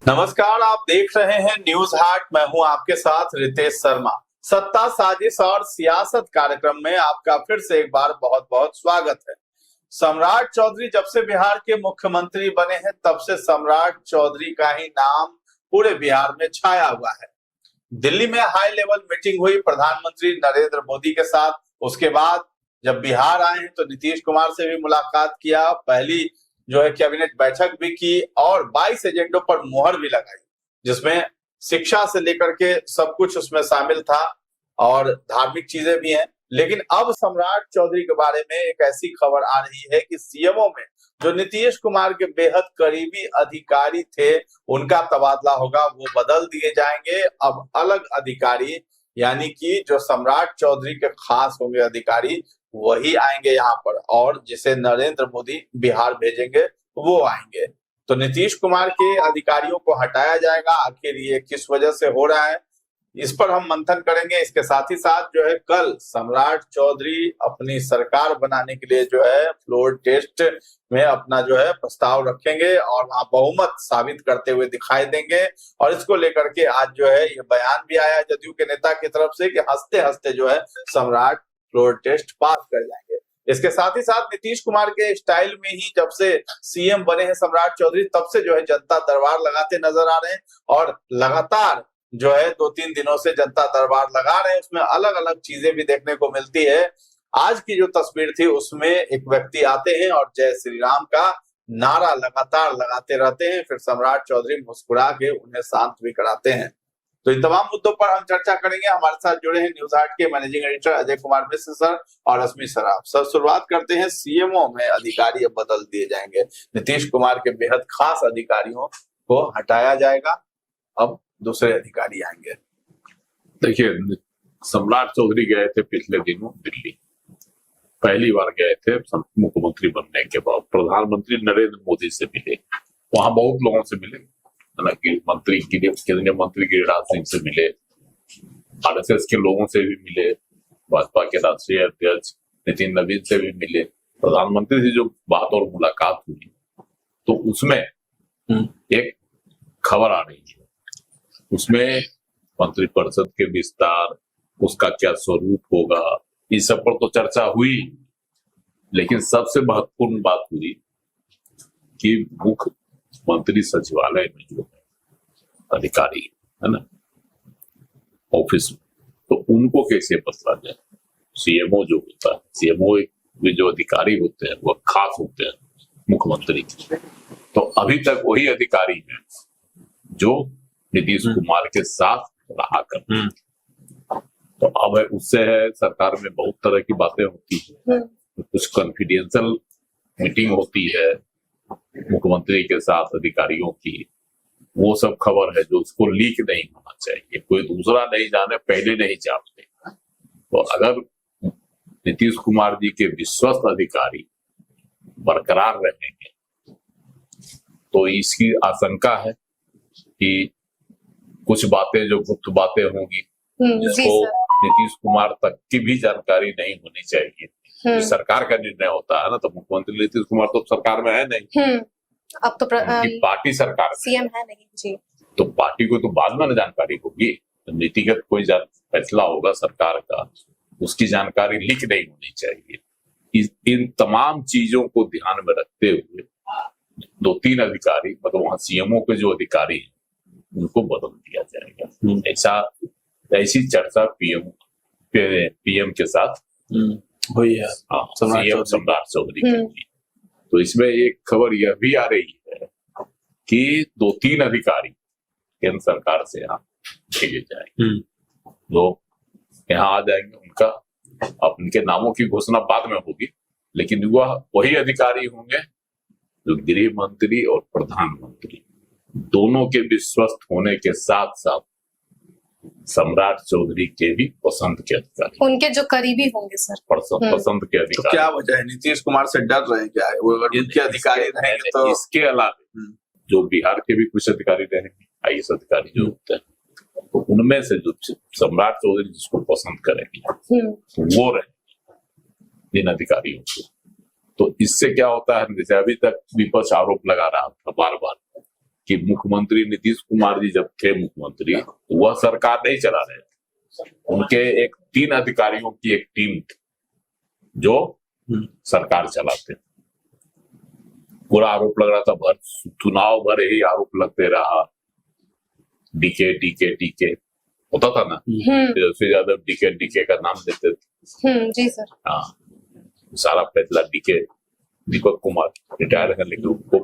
नमस्कार, आप देख रहे हैं न्यूज हाट। मैं हूं आपके साथ रितेश शर्मा। सत्ता साजिश और सियासत कार्यक्रम में आपका फिर से एक बार बहुत बहुत स्वागत है। सम्राट चौधरी जब से बिहार के मुख्यमंत्री बने हैं तब से सम्राट चौधरी का ही नाम पूरे बिहार में छाया हुआ है। दिल्ली में हाई लेवल मीटिंग हुई प्रधानमंत्री नरेंद्र मोदी के साथ। उसके बाद जब बिहार आए हैं तो नीतीश कुमार से भी मुलाकात किया, पहली कैबिनेट बैठक भी की और 22 एजेंडों पर मुहर भी लगाई, जिसमें शिक्षा से लेकर के सब कुछ उसमें शामिल था और धार्मिक चीजें भी हैं। लेकिन अब सम्राट चौधरी के बारे में एक ऐसी खबर आ रही है कि सीएमओ में जो नीतीश कुमार के बेहद करीबी अधिकारी थे उनका तबादला होगा, वो बदल दिए जाएंगे। अब अलग अधिकारी यानी कि जो सम्राट चौधरी के खास होंगे अधिकारी वही आएंगे यहाँ पर, और जिसे नरेंद्र मोदी बिहार भेजेंगे वो आएंगे। तो नीतीश कुमार के अधिकारियों को हटाया जाएगा। आखिर ये किस वजह से हो रहा है, इस पर हम मंथन करेंगे। इसके साथ ही साथ कल सम्राट चौधरी अपनी सरकार बनाने के लिए फ्लोर टेस्ट में अपना प्रस्ताव रखेंगे और वहां बहुमत साबित करते हुए दिखाई देंगे। और इसको लेकर के आज ये बयान भी आया जदयू के नेता की तरफ से कि हंसते हंसते सम्राट फ्लोर टेस्ट पास कर जाएंगे। इसके साथ ही साथ नीतीश कुमार के स्टाइल में ही जब से सीएम बने हैं सम्राट चौधरी तब से जनता दरबार लगाते नजर आ रहे हैं और लगातार 2-3 दिनों से जनता दरबार लगा रहे हैं। उसमें अलग अलग चीजें भी देखने को मिलती है। आज की जो तस्वीर थी उसमें एक व्यक्ति आते हैं और जय श्री राम का नारा लगातार लगाते रहते हैं, फिर सम्राट चौधरी मुस्कुरा के उन्हें शांत भी कराते हैं। तो इन तमाम मुद्दों पर हम चर्चा करेंगे। हमारे साथ जुड़े हैं न्यूज हाट के managing editor Ajay Kumar Mishra sir और रश्मि सराफ सर। शुरुआत करते हैं, सीएमओ में अधिकारी अब बदल दिए जाएंगे। नीतीश कुमार के बेहद खास अधिकारियों को हटाया जाएगा, अब दूसरे अधिकारी आएंगे। देखिए, सम्राट चौधरी गए थे पिछले दिनों दिल्ली, पहली बार गए थे मुख्यमंत्री बनने के बाद। प्रधानमंत्री नरेंद्र मोदी से मिले, वहां बहुत लोगों से मिले, मंत्री केंद्रीय मंत्री गिरिराज सिंह से मिले, आरएसएस के लोगों से भी मिले, भाजपा के राष्ट्रीय अध्यक्ष नितिन नवीन से भी मिले। प्रधानमंत्री से जो बात और मुलाकात हुई तो उसमें एक खबर आ रही है, उसमें मंत्रिपरिषद के विस्तार, उसका क्या स्वरूप होगा, इस सब पर तो चर्चा हुई। लेकिन सबसे महत्वपूर्ण बात हुई कि मुख्यमंत्री सचिवालय में जो अधिकारी है ना ऑफिस में, तो उनको कैसे बदला जाए। सीएमओ जो होता है, सीएमओ जो अधिकारी होते हैं वो खास होते हैं मुख्यमंत्री के। तो अभी तक वही अधिकारी हैं जो नीतीश कुमार के साथ रहा करते हैं। तो अब उससे है सरकार में बहुत तरह की बातें होती है, कुछ कॉन्फिडेंशियल मीटिंग होती है मुख्यमंत्री के साथ अधिकारियों की, वो सब खबर है जो उसको लीक नहीं होना चाहिए, कोई दूसरा नहीं जाने, पहले नहीं जानते। तो अगर नीतीश कुमार जी के विश्वस्त अधिकारी बरकरार रहेंगे तो इसकी आशंका है कि कुछ बातें जो गुप्त बातें होंगी जिसको नीतीश कुमार तक की भी जानकारी नहीं होनी चाहिए। तो सरकार का निर्णय होता है ना, तो मुख्यमंत्री नीतीश कुमार तो सरकार में है नहीं, अब तो पार्टी सरकार सीएम है नहीं जी, तो पार्टी को तो बाद में जानकारी होगी। तो नीतिगत कोई फैसला होगा सरकार का, उसकी जानकारी लीक नहीं होनी चाहिए। इन तमाम चीजों को ध्यान में रखते हुए 2-3 अधिकारी, मतलब वहां सीएमओ के जो अधिकारी हैं उनको बदल दिया जाएगा। ऐसी चर्चा पीएम के साथ हुई है, सीएम सम्राट चौधरी की। तो इसमें एक खबर यह भी आ रही है कि 2-3 अधिकारी केंद्र सरकार से यहाँ भेजे जाएंगे, लोग यहाँ आ जाएंगे। अब उनके नामों की घोषणा बाद में होगी, लेकिन वह वही अधिकारी होंगे जो गृह मंत्री और प्रधानमंत्री दोनों के विश्वस्त होने के साथ साथ सम्राट चौधरी के भी पसंद के अधिकारी, उनके जो करीबी होंगे सर, पसंद के अधिकारी। तो क्या वजह है, नीतीश कुमार से डर रहे हैं क्या? वो अगर उनके अधिकारी रहेंगे तो इसके अलावा जो बिहार के भी कुछ अधिकारी रहेंगे, आईएएस अधिकारी जो होते हैं, तो उनमें से जो सम्राट चौधरी जिसको पसंद करेंगे वो रहेंगे इन अधिकारियों को। तो इससे क्या होता है, जैसे अभी तक विपक्ष आरोप लगा रहा था बार बार कि मुख्यमंत्री नीतीश कुमार जी जब थे मुख्यमंत्री तो वह सरकार नहीं चला रहे थे। उनके एक 3 अधिकारियों की एक टीम थी जो सरकार चलाते। पूरा आरोप लग रहा था, भर चुनाव भर यही आरोप लगते रहा, डीके डीके डीके होता था ना, जैसे ज्यादा डीके डीके का नाम देते थे। जी सर। हाँ, सारा फैसला डीके दीपक कुमार रिटायर है, लेकिन उनको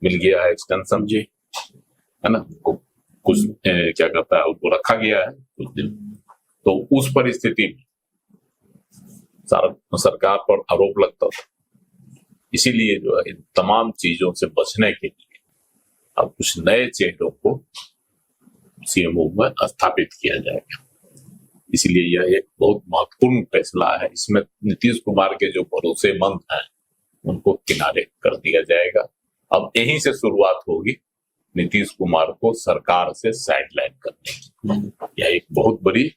मिल गया है एक्सटेंशन जी, है ना, कुछ क्या कहता है, उनको रखा गया है कुछ दिन। तो उस परिस्थिति में सारा सरकार पर आरोप लगता था। इसीलिए जो है इन तमाम चीजों से बचने के लिए अब कुछ नए चेहरों को सीएमओ में स्थापित किया जाएगा। इसलिए यह एक बहुत महत्वपूर्ण फैसला है। इसमें नीतीश कुमार के जो भरोसेमंद हैं उनको किनारे कर दिया जाएगा। अब यहीं से शुरुआत होगी नीतीश कुमार को सरकार से साइडलाइन करने की। यह एक बहुत बड़ी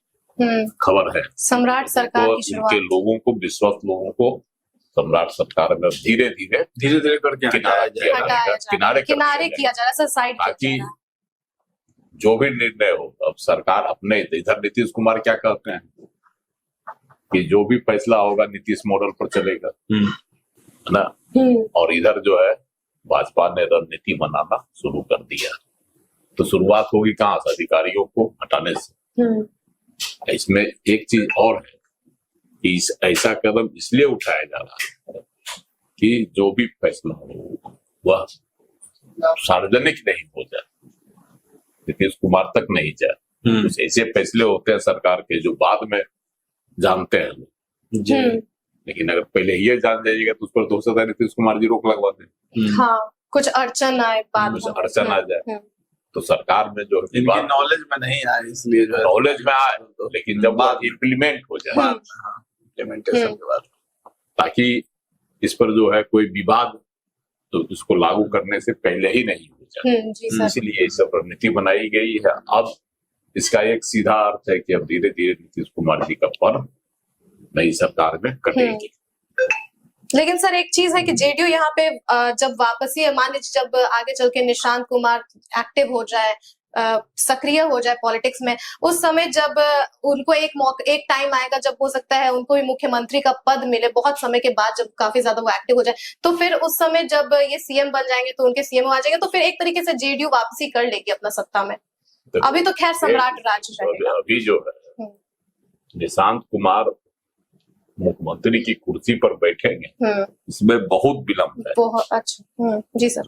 खबर है। सम्राट सरकार तो की शुरुआत। उनके लोगों को, विश्वास लोगों को सम्राट सरकार में धीरे धीरे करके किनारे किया जा रहा है, साइड ताकि जो भी निर्णय हो, अब सरकार अपने इधर नीतीश कुमार क्या कहते हैं कि जो भी फैसला होगा नीतीश मॉडल पर चलेगा, है ना, और इधर जो है भाजपा ने रणनीति बनाना शुरू कर दिया। तो शुरुआत होगी कहाँ से? अधिकारियों को हटाने से। इसमें एक चीज और है कि ऐसा कदम इसलिए उठाया जा रहा है कि जो भी फैसला हो वह सार्वजनिक नहीं हो जाए, नीतीश कुमार तक नहीं जाए। कुछ ऐसे फैसले होते हैं सरकार के जो बाद में जानते हैं लोग, लेकिन अगर पहले ये जान जाइएगा तो उस पर हो सकता है नीतीश कुमार जी रोक लगवा दें। हाँ, कुछ अड़चन आए, कुछ अड़चन आ जाए। तो सरकार में जो इनकी नॉलेज में नहीं आए, इसलिए जो है नॉलेज में आए, लेकिन जब बात इम्प्लीमेंट हो जाए, इम्प्लीमेंटेशन के बाद, ताकि इस पर जो है कोई विवाद तो इसको लागू करने से पहले ही नहीं हो जाए। इसलिए इस रणनीति बनाई गई है। अब इसका एक सीधा अर्थ है कि अब धीरे धीरे नीतीश कुमार जी का पर्व नई सरकार में कटेगी। लेकिन सर एक चीज है कि जेडीयू यहाँ पे जब वापसी, मान लीजिए जब आगे चल के निशांत कुमार एक्टिव हो जाए, सक्रिय हो जाए पॉलिटिक्स में, उस समय जब उनको एक टाइम आएगा जब हो सकता है उनको भी मुख्यमंत्री का पद मिले, बहुत समय के बाद जब काफी ज्यादा वो एक्टिव हो जाए, तो फिर उस समय जब ये सीएम बन जाएंगे तो उनके सीएम आ जाएंगे, तो फिर एक तरीके से जेडीयू वापसी कर लेगी अपना सत्ता में। अभी तो खैर सम्राट राज रहेगा। अभी जो है निशांत कुमार मुख्यमंत्री की कुर्सी पर बैठेंगे, इसमें बहुत विलंब है। बहुत अच्छा। जी सर।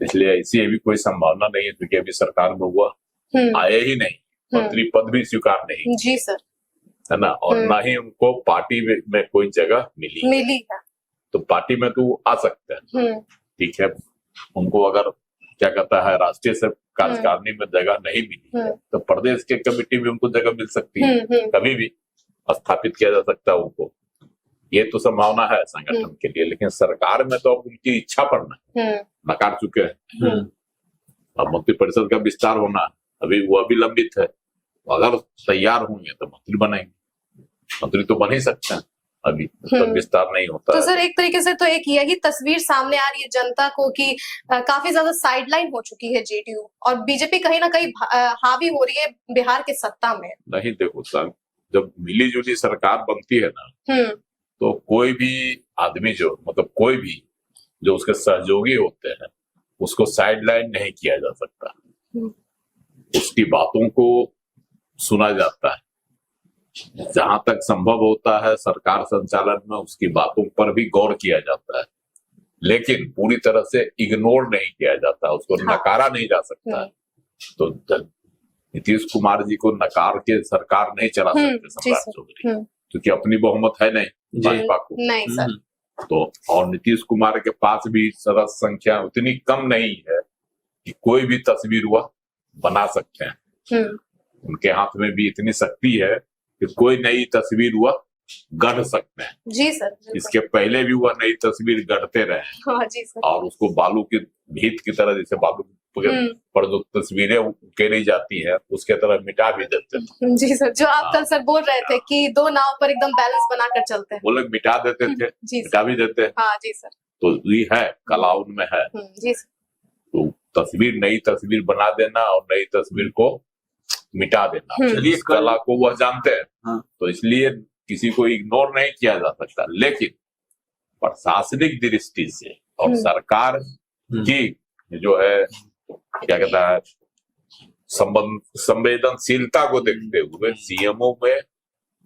इसलिए ऐसी अभी कोई संभावना नहीं है, क्योंकि अभी सरकार में हुआ आए ही नहीं, मंत्री पद भी स्वीकार नहीं। जी सर। है ना, और ना ही उनको पार्टी में कोई जगह मिली है। तो पार्टी में तो आ सकते हैं, ठीक है। उनको अगर क्या कहता है राष्ट्रीय कार्यकारिणी में जगह नहीं मिली तो प्रदेश के कमेटी में उनको जगह मिल सकती है, कभी भी स्थापित किया जा सकता है उनको। ये तो संभावना है संगठन के लिए, लेकिन सरकार में तो अब उनकी इच्छा पर नकार चुके हैं। अब मंत्रिपरिषद का विस्तार होना अभी वो अभी लंबित है। अगर तैयार होंगे तो मंत्री बनेंगे, मंत्री तो बन ही सकते हैं, अभी तक विस्तार नहीं होता तो है। सर एक तरीके से तो एक यही तस्वीर सामने आ रही है जनता को कि काफी ज्यादा साइडलाइन हो चुकी है जेडीयू, और बीजेपी कहीं ना कहीं हावी हो रही है बिहार के सत्ता में। नहीं, देखो सर, जब मिली जुली सरकार बनती है ना, तो कोई भी आदमी जो मतलब कोई भी जो उसके सहयोगी होते हैं उसको साइडलाइन नहीं किया जा सकता। उसकी बातों को सुना जाता है, जहां तक संभव होता है सरकार संचालन में उसकी बातों पर भी गौर किया जाता है, लेकिन पूरी तरह से इग्नोर नहीं किया जाता, उसको नकारा नहीं जा सकता। तो नीतीश कुमार जी को नकार के सरकार नहीं चला सकते सम्राट चौधरी, क्योंकि अपनी बहुमत है नहीं भाजपा को। नहीं सर। तो और नीतीश कुमार के पास भी सदस्य संख्या उतनी कम नहीं है कि कोई भी तस्वीर वह बना सकते हैं। उनके हाथ में भी इतनी शक्ति है कि कोई नई तस्वीर वह गढ़ सकते हैं। जी सर। इसके पहले भी वह नई तस्वीर गढ़ते रहे। हाँ जी सर। और उसको बालू की भीत की तरह, जैसे बालू पर जो तस्वीरें उकेरी जाती है उसके तरह मिटा भी देते थे। जी सर, जो आप कल सर बोल रहे थे कि दो नाव पर एकदम बैलेंस बनाकर चलते हैं, वो लोग मिटा देते थे, मिटा भी देते हैं। हाँ जी सर। तो ये है कला उनमें है। जी सर। तो नई तस्वीर बना देना और नई तस्वीर को मिटा देना, चलिए इस कला को वह जानते हैं। हाँ। तो इसलिए किसी को इग्नोर नहीं किया जा सकता, लेकिन प्रशासनिक दृष्टि से और सरकार की जो है क्या कहता है संवेदनशीलता को देखते हुए सीएमओ में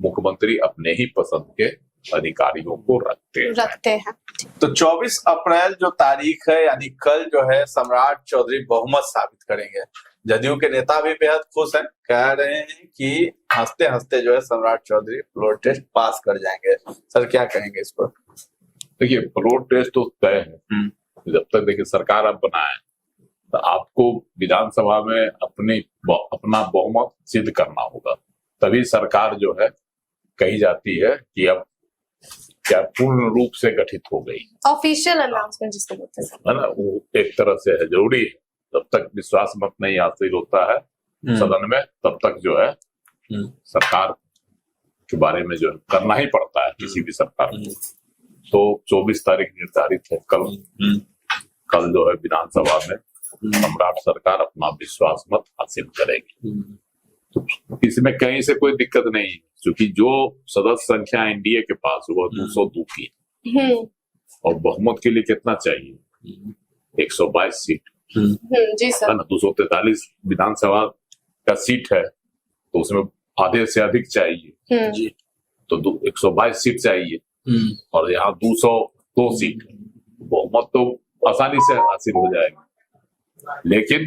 मुख्यमंत्री अपने ही पसंद के अधिकारियों को रखते हैं। तो 24 अप्रैल जो तारीख है यानी कल जो है सम्राट चौधरी बहुमत साबित करेंगे। जदयू के नेता भी बेहद खुश हैं, कह रहे हैं कि हंसते हंसते जो है सम्राट चौधरी फ्लोर टेस्ट पास कर जाएंगे। सर क्या कहेंगे इस पर? देखिए फ्लोर टेस्ट तो तय है, जब तक देखिए सरकार अब बनाए तो आपको विधानसभा में अपना बहुमत सिद्ध करना होगा, तभी सरकार जो है कही जाती है कि अब क्या पूर्ण रूप से गठित हो गई। ऑफिशियल अनाउंसमेंट जिसको बोलते हैं, है ना, वो एक तरह से है जरूरी है। जब तक विश्वास मत नहीं हासिल होता है सदन में, तब तक जो है सरकार के बारे में जो करना ही पड़ता है किसी भी सरकार को। तो 24 तारीख निर्धारित है कल जो है विधानसभा में सम्राट सरकार अपना विश्वास मत हासिल करेगी। तो इसमें कहीं से कोई दिक्कत नहीं है, क्योंकि जो सदस्य संख्या एनडीए के पास वो 202 की और बहुमत के लिए कितना चाहिए? 122 सीट जी सर, है ना। 243 विधानसभा का सीट है, तो उसमें आधे से अधिक चाहिए जी, तो 122 सीट चाहिए और यहाँ 202 सीट, बहुमत तो आसानी से हासिल हो जाएगा। लेकिन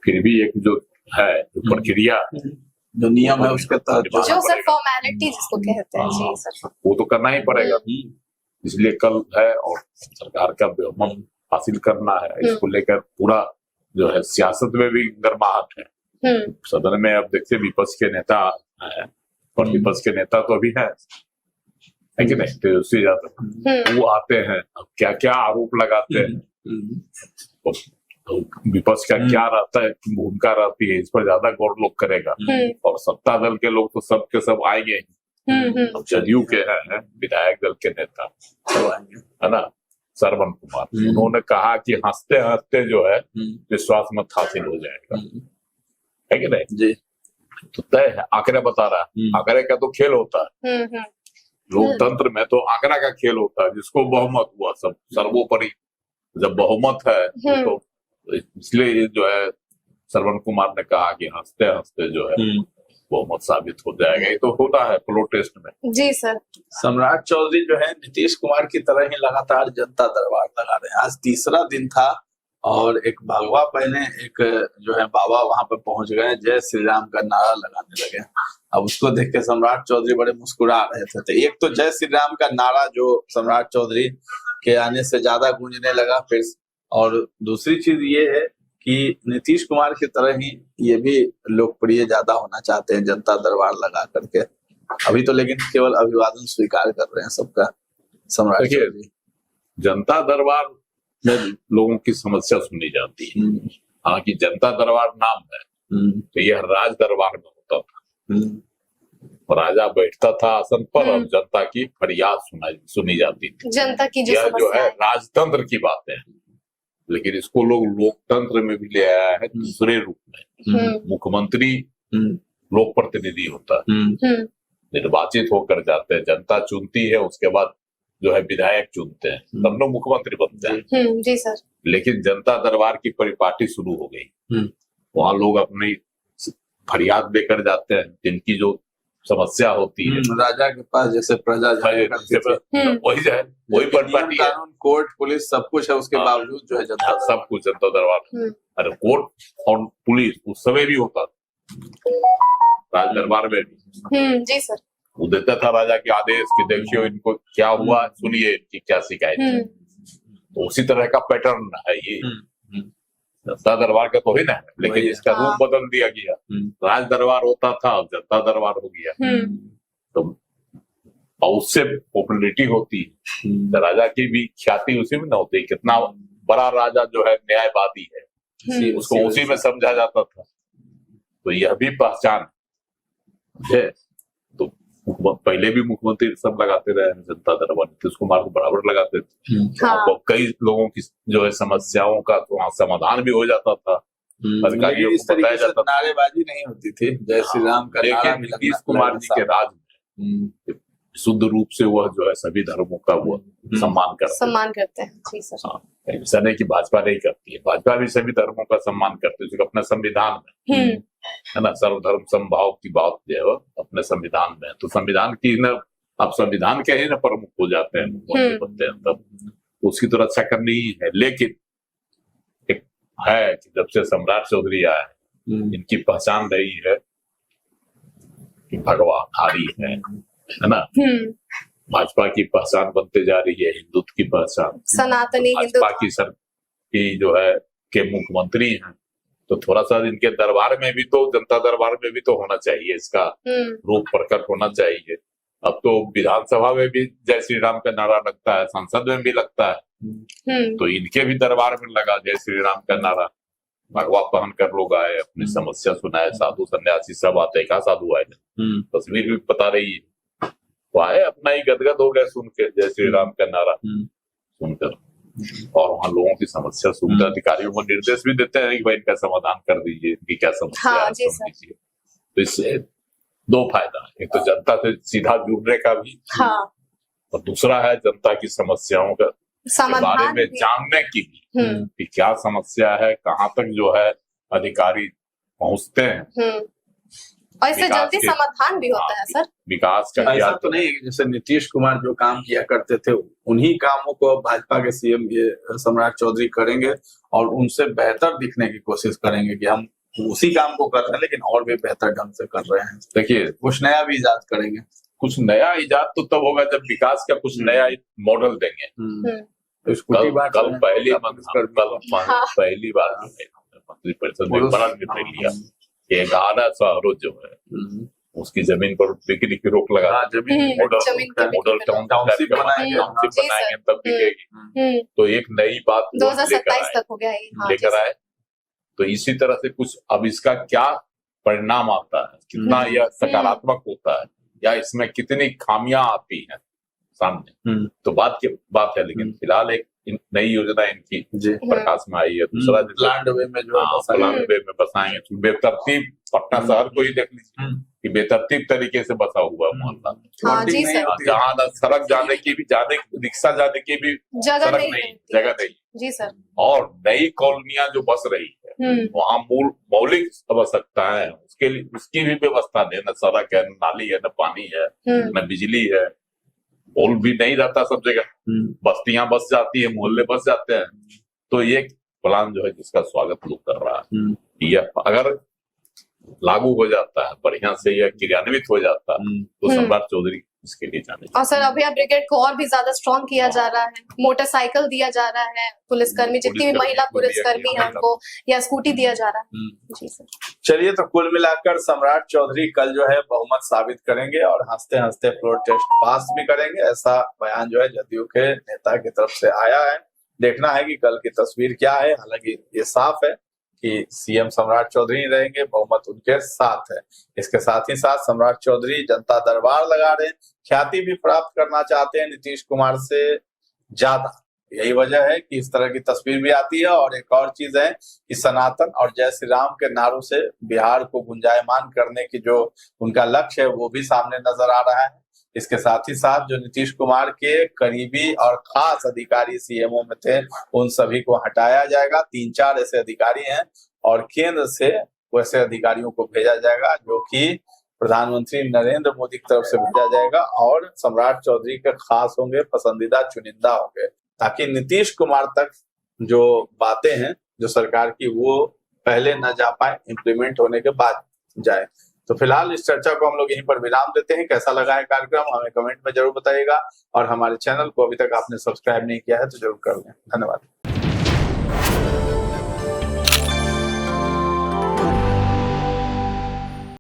फिर भी एक जो है जो प्रक्रिया जो नियम है उसके तहत जो सर फॉर्मेलिटी जिसको कहते हैं, जी सर, वो तो करना ही पड़ेगा। इसलिए कल है और सरकार का बहुमत हासिल करना है। इसको लेकर पूरा जो है सियासत में भी गर्माहट है। सदन में अब देखते विपक्ष के नेता है, और विपक्ष के नेता तो अभी है कि नहीं, तेजस्वी यादव, वो आते हैं, अब क्या क्या आरोप लगाते हैं, तो विपक्ष का क्या रहता है, भूमिका रहती है, इस पर ज्यादा गौर लोग करेगा। और सत्ता दल के लोग तो सब के सब आएंगे, जदयू के हैं विधायक दल के नेता है ना, श्रवण कुमार, उन्होंने कहा कि हंसते हंसते जो है विश्वास मत हासिल हो जाएगा, है कि नहीं जी। तो तय है, आंकड़ा बता रहा है, आंकड़े का तो खेल होता है लोकतंत्र में, तो आंकड़ा का खेल होता है, जिसको बहुमत हुआ सब सर्वोपरि। जब बहुमत है तो इसलिए जो है श्रवण कुमार ने कहा कि हंसते हंसते जो है बहुमत साबित हो जाएगा। ये तो होता है फ्लोर टेस्ट में। जी सर, सम्राट चौधरी जो है नीतीश कुमार की तरह ही लगातार जनता दरबार लगा रहे हैं। आज तीसरा दिन था और एक भगवा पहने एक जो है बाबा वहां पर पहुंच गए, जय श्री राम का नारा लगाने लगे। अब उसको देख के सम्राट चौधरी बड़े मुस्कुरा रहे थे। तो एक तो जय श्री राम का नारा जो सम्राट चौधरी के आने से ज्यादा गूंजने लगा फिर, और दूसरी चीज ये है कि नीतीश कुमार की तरह ही ये भी लोकप्रिय ज्यादा होना चाहते हैं जनता दरबार लगा करके। अभी तो लेकिन केवल अभिवादन स्वीकार कर रहे हैं सबका सम्राट चौधरी। जनता दरबार में लोगों की समस्या सुनी जाती है, हालांकि जनता दरबार नाम है, तो यह राज दरबार में होता था। राजा बैठता था आसन पर और जनता की फरियाद सुनी जाती थी। जनता की जो है राजतंत्र की बात है, लेकिन इसको लोग लोकतंत्र में भी ले आया है दूसरे रूप में। मुख्यमंत्री लोक प्रतिनिधि होता है, निर्वाचित होकर जाते हैं, जनता चुनती है, उसके बाद जो है विधायक चुनते हैं, तब लोग मुख्यमंत्री बनते हैं। जी सर। लेकिन जनता दरबार की परिपाटी शुरू हो गई, वहां लोग अपनी फरियाद लेकर जाते हैं, जिनकी जो समस्या होती है राजा के पास, जैसे प्रजा वही जाए, वही परिपाटी है। कानून, कोर्ट, पुलिस सब कुछ है, उसके बावजूद जो है जनता सब कुछ जनता दरबार। अरे कोर्ट और पुलिस उस समय भी होता था राज दरबार में भी। जी सर। वो देता था राजा के आदेश कि देखियो इनको क्या हुआ, सुनिए इनकी क्या शिकायत है। तो उसी तरह का पैटर्न है ये जनता दरबार का तो ही ना है, लेकिन इसका रूप बदल दिया गया। राज दरबार होता था, जनता दरबार हो गया। तो और उससे पॉपुलरिटी होती है, राजा की भी ख्याति उसी में न होती, कितना बड़ा राजा जो है न्यायवादी है, उसको उसी में समझा जाता था। तो यह भी पहचान है। तो पहले भी मुख्यमंत्री सब लगाते रहे हैं, जनता दरबार नीतीश कुमार को बराबर लगाते थे। हाँ। और कई लोगों की जो है समस्याओं का तो वहाँ समाधान भी हो जाता था, अधिकारियों इस को बताया तरीके से जाता था। नारेबाजी नहीं होती थी, जय श्री राम का नारा लेकिन भी नीतीश लगता कुमार जी के राज में शुद्ध रूप से वह जो है सभी धर्मों का वो सम्मान करते हैं। सम्मान करते हैं। जी सर। हाँ, ऐसा नहीं कि भाजपा नहीं करती है, भाजपा भी सभी धर्मों का सम्मान करती है, अपने संविधान में है ना, सर्वधर्म समभाव की बात जो है अपने संविधान में। तो संविधान की न, आप संविधान के ही ना प्रमुख हो जाते हैं, मुख्यमंत्री बनते हैं, तब उसकी तो रक्षा करनी ही है। लेकिन एक है कि जब से सम्राट चौधरी आए इनकी पहचान रही है कि भगवाधारी है ना। भाजपा की पहचान बनते जा रही है हिंदुत्व की पहचान, सनातनी भाजपा की सर की जो है के मुख्यमंत्री हैं, तो थोड़ा सा इनके दरबार में भी तो, जनता दरबार में भी तो होना चाहिए, इसका रूप प्रकट होना चाहिए। अब तो विधानसभा में भी जय श्री राम का नारा लगता है, संसद में भी लगता है, तो इनके भी दरबार में लगा जय श्री राम का नारा। भगवा पहन कर लोग आए, अपनी समस्या सुनाए, साधु सन्यासी सब आते, कहा साधु आए, तस्वीर भी बता रही है, तो आए अपना ही गदगद हो गए सुन के जय श्री राम का नारा सुनकर। और वहाँ लोगों की समस्या सुनकर अधिकारियों को निर्देश भी देते हैं कि भाई इनका समाधान कर दीजिए, इनकी क्या समस्या है सुन लीजिए। तो इससे दो फायदा है, एक तो जनता से सीधा जुड़ने का भी, और दूसरा है जनता की समस्याओं का बारे में जानने की भी कि क्या समस्या है, कहाँ तक जो है अधिकारी पहुँचते हैं, और इससे जल्दी समाधान भी होता है सर। विकास का ऐसा तो नहीं है जैसे नीतीश कुमार जो काम किया करते थे उन्हीं कामों को भाजपा के सीएम ये सम्राट चौधरी करेंगे और उनसे बेहतर दिखने की कोशिश करेंगे कि हम उसी काम को कर रहे हैं लेकिन और भी बेहतर ढंग से कर रहे हैं। देखिए कुछ नया भी इजाद करेंगे, कुछ नया इजाद तो तब होगा जब विकास का कुछ नया मॉडल देंगे। कल पहली बार मंत्रिपरिषद में बड़ा निर्णय लिया कि 11 शहरों जो है उसकी जमीन पर बिक्री की रोक लगा, मॉडल टाउनशिप बनाएंगे तब बिकेगी। तो एक नई बात 2027 तक हो गया लेकर आए। तो इसी तरह से कुछ अब इसका क्या परिणाम आता है, कितना यह सकारात्मक होता है या इसमें कितनी खामियां आती हैं सामने, तो बात है। लेकिन फिलहाल एक नई योजना इनकी प्रकाश में आई है। दूसरा प्लान्ड वे में जो प्लान्ड वे में बसाएंगे, बेतरतीब पटना शहर को ही देख लीजिए कि बेतरतीब तरीके से बसा हुआ है मोहल्ला, जहाँ न सड़क जाने की भी रिक्शा जाने की भी सड़क नहीं, जगह नहीं जी सर। और नई कॉलोनियां जो बस रही है वहाँ मौलिक आवश्यकता है उसके लिए उसकी भी व्यवस्था नहीं, न सड़क है, न नाली है, न पानी है, न बिजली है, पोल भी नहीं रहता सब जगह, बस्तियां बस जाती है, मोहल्ले बस जाते हैं। तो ये प्लान जो है जिसका स्वागत लोग कर रहा है, यह अगर लागू हो जाता है, बढ़िया से यह क्रियान्वित हो जाता है तो सम्राट चौधरी इसके लिए जाने। और सर अभया ब्रिगेड को और भी ज्यादा स्ट्रॉन्ग किया जा रहा है, मोटरसाइकिल दिया जा रहा है, पुलिसकर्मी जितनी भी महिला पुलिसकर्मी है उनको या स्कूटी दिया जा रहा है। जी सर। चलिए, तो कुल मिलाकर सम्राट चौधरी कल जो है बहुमत साबित करेंगे और हंसते हंसते फ्लोर टेस्ट पास भी करेंगे, ऐसा बयान जो है जदयू के नेता की तरफ से आया है। देखना है कि कल की तस्वीर क्या है। हालांकि ये साफ है कि सीएम सम्राट चौधरी रहेंगे, बहुमत उनके साथ है। इसके साथ ही साथ सम्राट चौधरी जनता दरबार लगा रहे हैं, ख्याति भी प्राप्त करना चाहते हैं नीतीश कुमार से ज्यादा। यही वजह है कि इस तरह की तस्वीर भी आती है। और एक और चीज है कि सनातन और जय श्री राम के नारों से बिहार को गुंजायमान करने की जो उनका लक्ष्य है वो भी सामने नजर आ रहा है। इसके साथ ही साथ जो नीतीश कुमार के करीबी और खास अधिकारी सीएमओ में थे उन सभी को हटाया जाएगा। 3-4 ऐसे अधिकारी हैं और केंद्र से वैसे अधिकारियों को भेजा जाएगा जो कि प्रधानमंत्री नरेंद्र मोदी की तरफ से भेजा जाएगा और सम्राट चौधरी के खास होंगे, पसंदीदा चुनिंदा होंगे, ताकि नीतीश कुमार तक जो बातें हैं जो सरकार की वो पहले न जा पाए, इम्प्लीमेंट होने के बाद जाए। तो फिलहाल इस चर्चा को हम लोग यहीं पर विराम देते हैं। कैसा लगा है कार्यक्रम हमें कमेंट में जरूर बताइएगा और हमारे चैनल को अभी तक आपने सब्सक्राइब नहीं किया है तो जरूर कर लें। धन्यवाद।